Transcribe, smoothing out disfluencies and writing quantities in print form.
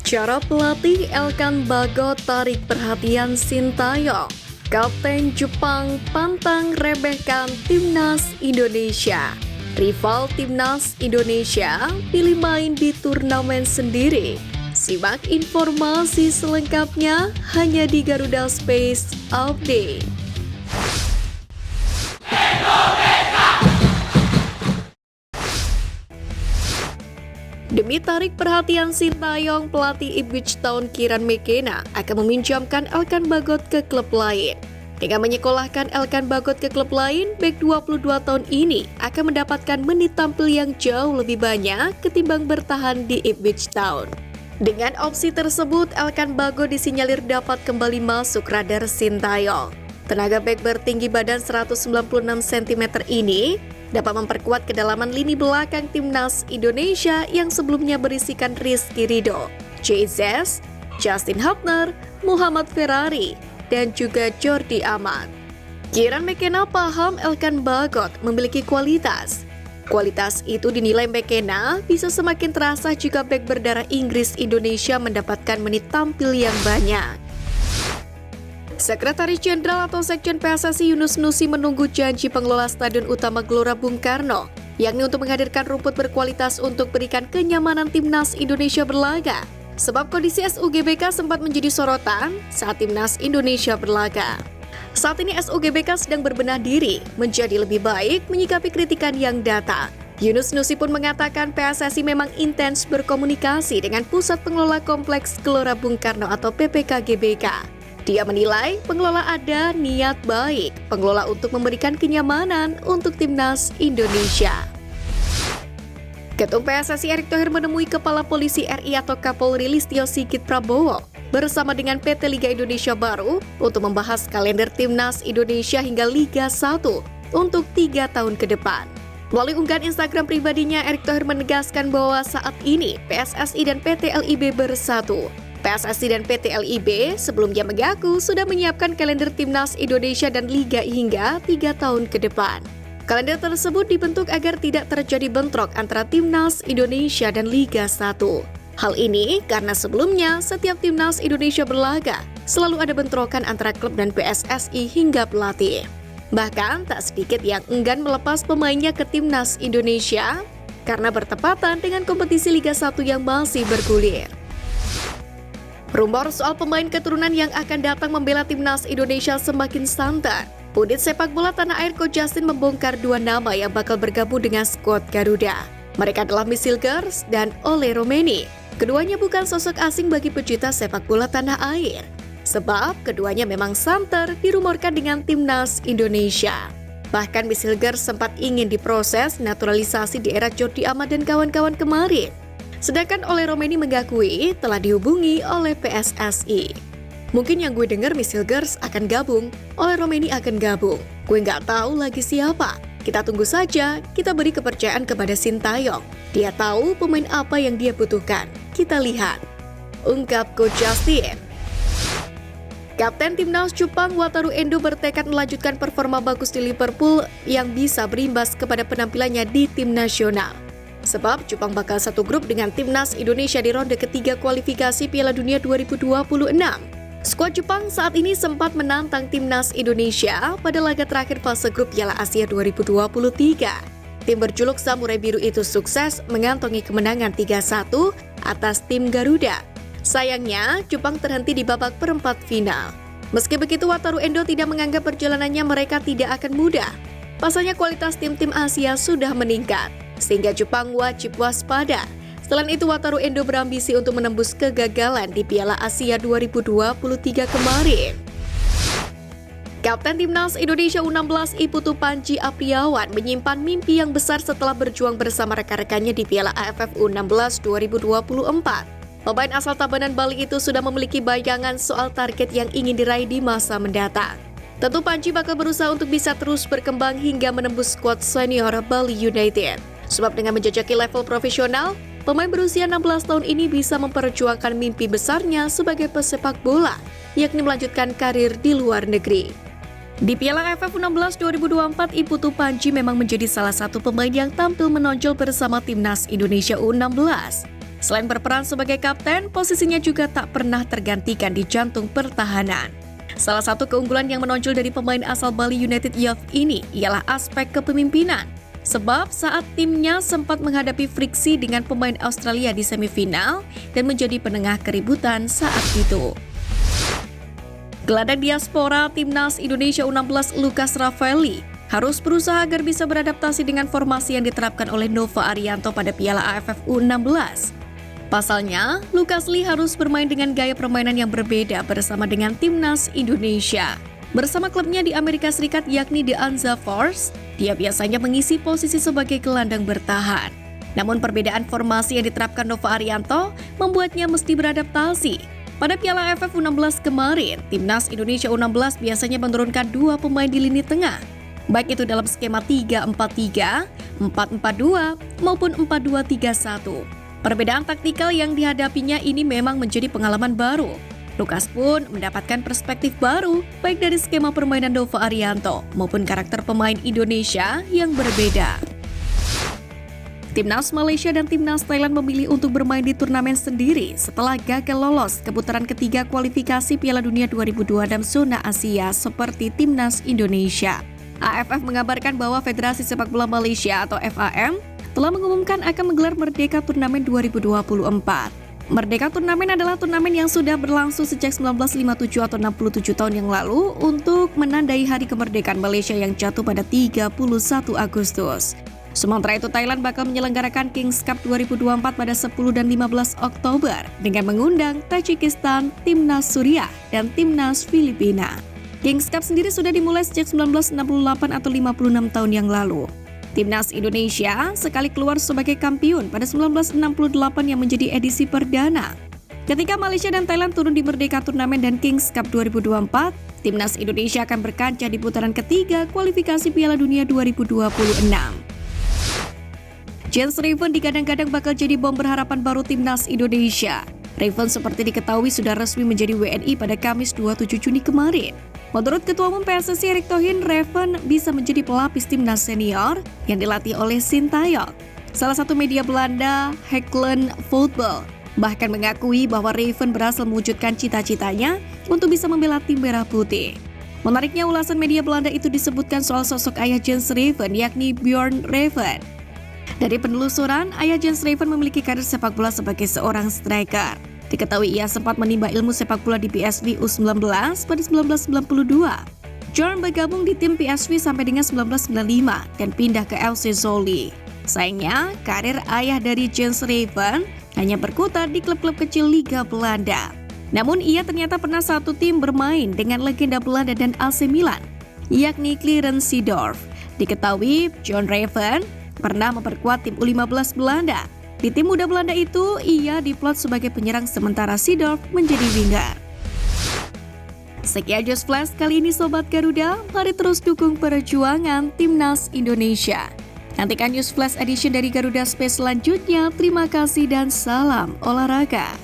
Cara pelatih Elkan Bagot tarik perhatian Sintayong. Kapten Jepang pantang remehkan Timnas Indonesia. Rival Timnas Indonesia pilih main di turnamen sendiri. Simak informasi selengkapnya hanya di Garuda Space Update. Demi tarik perhatian Sintayong, pelatih Ipswich Town Kieran McKenna akan meminjamkan Elkan Bagot ke klub lain. Dengan menyekolahkan Elkan Bagot ke klub lain, bek 22 tahun ini akan mendapatkan menit tampil yang jauh lebih banyak ketimbang bertahan di Ipswich Town. Dengan opsi tersebut, Elkan Bagot disinyalir dapat kembali masuk radar Sintayong. Tenaga bek bertinggi badan 196 cm ini dapat memperkuat kedalaman lini belakang Timnas Indonesia yang sebelumnya berisikan Rizky Ridho, Jesus, Justin Hubner, Muhammad Ferrari, dan juga Jordi Amat. Kieran McKenna paham Elkan Bagot memiliki kualitas. Kualitas itu dinilai McKenna bisa semakin terasa jika bek berdarah Inggris Indonesia mendapatkan menit tampil yang banyak. Sekretaris Jenderal atau Sekjen PSSI Yunus Nusi menunggu janji pengelola Stadion Utama Gelora Bung Karno, yakni untuk menghadirkan rumput berkualitas untuk berikan kenyamanan Timnas Indonesia berlaga. Sebab kondisi SUGBK sempat menjadi sorotan saat Timnas Indonesia berlaga. Saat ini SUGBK sedang berbenah diri menjadi lebih baik menyikapi kritikan yang datang. Yunus Nusi pun mengatakan PSSI memang intens berkomunikasi dengan Pusat Pengelola Kompleks Gelora Bung Karno atau PPK GBK. Dia menilai pengelola ada niat baik, pengelola untuk memberikan kenyamanan untuk Timnas Indonesia. Ketum PSSI Erick Thohir menemui Kepala Polisi RI atau Kapolri Listio Sigit Prabowo bersama dengan PT Liga Indonesia Baru untuk membahas kalender Timnas Indonesia hingga Liga 1 untuk 3 tahun ke depan. Melalui unggahan Instagram pribadinya, Erick Thohir menegaskan bahwa saat ini PSSI dan PT LIB bersatu. PSSI dan PT LIB sebelumnya mengaku sudah menyiapkan kalender Timnas Indonesia dan Liga hingga 3 tahun ke depan. Kalender tersebut dibentuk agar tidak terjadi bentrok antara Timnas Indonesia dan Liga 1. Hal ini karena sebelumnya setiap Timnas Indonesia berlaga selalu ada bentrokan antara klub dan PSSI hingga pelatih. Bahkan tak sedikit yang enggan melepas pemainnya ke Timnas Indonesia karena bertepatan dengan kompetisi Liga 1 yang masih bergulir. Rumor soal pemain keturunan yang akan datang membela Timnas Indonesia semakin santer. Pundit sepak bola tanah air Coach Justin membongkar 2 nama yang bakal bergabung dengan skuad Garuda. Mereka adalah Miss Hilgers dan Ole Romeni. Keduanya bukan sosok asing bagi pecinta sepak bola tanah air. Sebab keduanya memang santer dirumorkan dengan Timnas Indonesia. Bahkan Miss Hilgers sempat ingin diproses naturalisasi di era Jordi Amat dan kawan-kawan kemarin. Sedangkan Ole Romeni mengakui telah dihubungi oleh PSSI. Mungkin yang gue dengar Miss Hilgers akan gabung, Ole Romeni akan gabung. Gue nggak tahu lagi siapa. Kita tunggu saja, kita beri kepercayaan kepada Sintayong. Dia tahu pemain apa yang dia butuhkan. Kita lihat. Ungkap Coach Justin. Kapten Timnas Jepang Wataru Endo bertekad melanjutkan performa bagus di Liverpool yang bisa berimbas kepada penampilannya di tim nasional. Sebab Jepang bakal satu grup dengan Timnas Indonesia di ronde ketiga kualifikasi Piala Dunia 2026. Skuad Jepang saat ini sempat menantang Timnas Indonesia pada laga terakhir fase grup Piala Asia 2023. Tim berjuluk Samurai Biru itu sukses mengantongi kemenangan 3-1 atas tim Garuda. Sayangnya, Jepang terhenti di babak perempat final. Meski begitu, Wataru Endo tidak menganggap perjalanannya mereka tidak akan mudah. Pasalnya kualitas tim-tim Asia sudah meningkat, sehingga Jepang wajib waspada. Selain itu, Wataru Endo berambisi untuk menembus kegagalan di Piala Asia 2023 kemarin. Kapten Timnas Indonesia U16 Iputu Panji Apriawan menyimpan mimpi yang besar setelah berjuang bersama rekan-rekannya di Piala AFF U16 2024. Pemain asal Tabanan Bali itu sudah memiliki bayangan soal target yang ingin diraih di masa mendatang. Tentu Panji bakal berusaha untuk bisa terus berkembang hingga menembus skuad senior Bali United. Sebab dengan menjajaki level profesional, pemain berusia 16 tahun ini bisa memperjuangkan mimpi besarnya sebagai pesepak bola, yakni melanjutkan karir di luar negeri. Di Piala AFF U16 2024, Iputu Panji memang menjadi salah satu pemain yang tampil menonjol bersama Timnas Indonesia U16. Selain berperan sebagai kapten, posisinya juga tak pernah tergantikan di jantung pertahanan. Salah satu keunggulan yang menonjol dari pemain asal Bali United Youth ini ialah aspek kepemimpinan. Sebab saat timnya sempat menghadapi friksi dengan pemain Australia di semifinal dan menjadi penengah keributan saat itu. Gelandang diaspora Timnas Indonesia U16 Lucas Ravelli harus berusaha agar bisa beradaptasi dengan formasi yang diterapkan oleh Nova Arianto pada Piala AFF U16. Pasalnya, Lucas Lee harus bermain dengan gaya permainan yang berbeda bersama dengan Timnas Indonesia. Bersama klubnya di Amerika Serikat yakni The Anza Force, dia biasanya mengisi posisi sebagai gelandang bertahan. Namun perbedaan formasi yang diterapkan Nova Arianto membuatnya mesti beradaptasi. Pada Piala AFF U16 kemarin, Timnas Indonesia U16 biasanya menurunkan 2 pemain di lini tengah, baik itu dalam skema 3-4-3, 4-4-2, maupun 4-2-3-1. Perbedaan taktikal yang dihadapinya ini memang menjadi pengalaman baru. Lucas pun mendapatkan perspektif baru, baik dari skema permainan Nova Arianto maupun karakter pemain Indonesia yang berbeda. Timnas Malaysia dan Timnas Thailand memilih untuk bermain di turnamen sendiri setelah gagal lolos ke putaran ketiga kualifikasi Piala Dunia 2026 zona Asia seperti Timnas Indonesia. AFF mengabarkan bahwa Federasi Sepak Bola Malaysia atau FAM telah mengumumkan akan menggelar Merdeka Turnamen 2024. Merdeka Turnamen adalah turnamen yang sudah berlangsung sejak 1957 atau 67 tahun yang lalu untuk menandai hari kemerdekaan Malaysia yang jatuh pada 31 Agustus. Sementara itu, Thailand bakal menyelenggarakan Kings Cup 2024 pada 10 dan 15 Oktober dengan mengundang Tajikistan, Timnas Suriah, dan Timnas Filipina. Kings Cup sendiri sudah dimulai sejak 1968 atau 56 tahun yang lalu. Timnas Indonesia sekali keluar sebagai kampiun pada 1968 yang menjadi edisi perdana. Ketika Malaysia dan Thailand turun di Merdeka Turnamen dan Kings Cup 2024, Timnas Indonesia akan berkancah di putaran ketiga kualifikasi Piala Dunia 2026. Jens Raven digadang-gadang bakal jadi bom berharapan baru Timnas Indonesia. Raven seperti diketahui sudah resmi menjadi WNI pada Kamis 27 Juni kemarin. Menurut Ketua Umum PSSI Erick Thohir, Raven bisa menjadi pelapis Timnas senior yang dilatih oleh Sintayong. Salah satu media Belanda, Hecklen Football, bahkan mengakui bahwa Raven berhasil mewujudkan cita-citanya untuk bisa membela tim merah putih. Menariknya, ulasan media Belanda itu disebutkan soal sosok ayah Jens Raven, yakni Bjorn Raven. Dari penelusuran, ayah Jens Raven memiliki karir sepak bola sebagai seorang striker. Diketahui ia sempat menimba ilmu sepak bola di PSV U19 pada 1992. Bjorn bergabung di tim PSV sampai dengan 1995 dan pindah ke FC Zwolle. Sayangnya, karir ayah dari Jens Raven hanya berkutat di klub-klub kecil Liga Belanda. Namun ia ternyata pernah satu tim bermain dengan legenda Belanda dan AC Milan, yakni Clarence Seedorf. Diketahui Bjorn Raven pernah memperkuat tim U15 Belanda. Di tim muda Belanda itu, ia diplot sebagai penyerang sementara Seedorf menjadi winger. Sekian Just Flash kali ini Sobat Garuda, mari terus dukung perjuangan Timnas Indonesia. Nantikan News Flash Edition dari Garuda Space selanjutnya. Terima kasih dan salam olahraga.